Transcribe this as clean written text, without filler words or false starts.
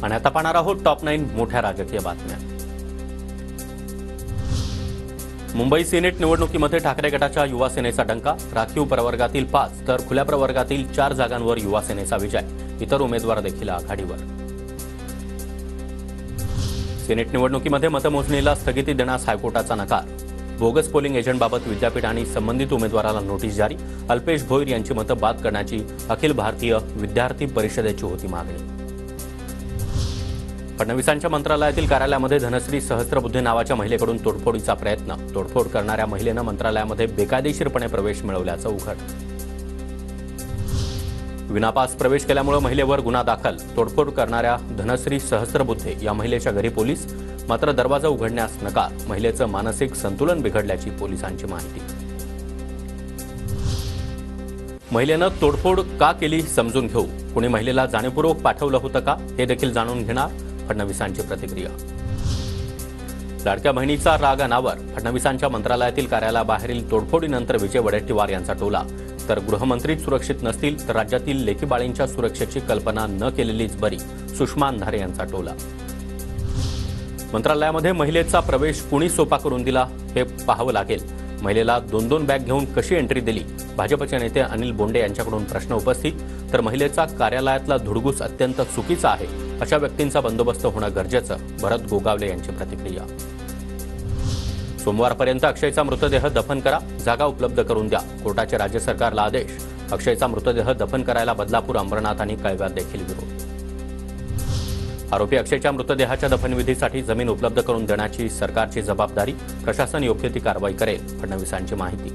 आणि आता पाहणार आहोत टॉप 9 मोठ्या राजकीय बातम्या। मुंबई सिनेट निवडणुकीमध्ये ठाकरे गटाच्या युवा सेनेचा डंका, राखीव प्रवर्गातील 5 तर खुल्या प्रवर्गातील 4 जागांवर युवा सेनेचा विजय, इतर उमेदवार देखील आघाडीवर। सिनेट निवडणुकीमध्ये मतमोजणीला स्थगिती देण्यास हायकोर्टाचा नकार, बोगस पोलिंग एजंटबाबत विद्यापीठ आणि संबंधित उमेदवाराला नोटीस जारी, अल्पेश भोईर यांची मतं बाद करण्याची अखिल भारतीय विद्यार्थी परिषदेची होती मागणी। फडणवीसांच्या मंत्रालयातील कार्यालयामध्ये धनश्री सहस्त्रबुद्धे नावाच्या महिलेकडून तोडफोडीचा प्रयत्न, तोडफोड करणाऱ्या महिलेनं मंत्रालयामध्ये बेकायदेशीरपणे प्रवेश मिळवल्याचं उघड। विनापास प्रवेश केल्यामुळे महिलेवर गुन्हा दाखल, तोडफोड करणाऱ्या धनश्री सहस्त्रबुद्धे या महिलेच्या घरी पोलीस, मात्र दरवाजा उघडण्यास नकार, महिलेचं मानसिक संतुलन बिघडल्याची पोलिसांची माहिती। महिलेनं तोडफोड का केली समजून घेऊ, कुणी महिलेला जाणीवपूर्वक पाठवलं होतं का हे देखील जाणून घेणार, फडणवीसांची प्रतिक्रिया। लाडक्या बहिणीचा राग अनावर, फडणवीसांच्या मंत्रालयातील कार्यालयाबाहेरील तोडफोडीनंतर विजय वडेट्टीवार यांचा टोला, तर गृहमंत्रीच सुरक्षित नसतील तर राज्यातील लेकीबाळींच्या सुरक्षेची कल्पना न केलेलीच बरी, सुषमा अंधारे यांचा टोला। मंत्रालयामध्ये महिलेचा प्रवेश कुणी सोपा करून दिला हे पाहावं लागेल, महिलेला 2-2 बॅग घेऊन कशी एंट्री दिली, भाजपचे नेते अनिल बोंडे यांच्याकडून प्रश्न उपस्थित, तर महिलेचा कार्यालयातला धुडगूस अत्यंत चुकीचा आहे, अशा व्यक्तींचा बंदोबस्त होणं गरजेचं, भरत गोगावले यांची प्रतिक्रिया। सोमवारपर्यंत अक्षयचा मृतदेह दफन करा, जागा उपलब्ध करून द्या, कोर्टाचे राज्य सरकारला आदेश, अक्षयचा मृतदेह दफन करायला बदलापूर, अंबरनाथ आणि कळव्यात देखील विरोध। आरोपी अक्षयच्या मृतदेहाच्या दफनविधीसाठी जमीन उपलब्ध करून देण्याची सरकारची जबाबदारी, प्रशासन योग्य ती कारवाई करेल, फडणवीसांची माहिती।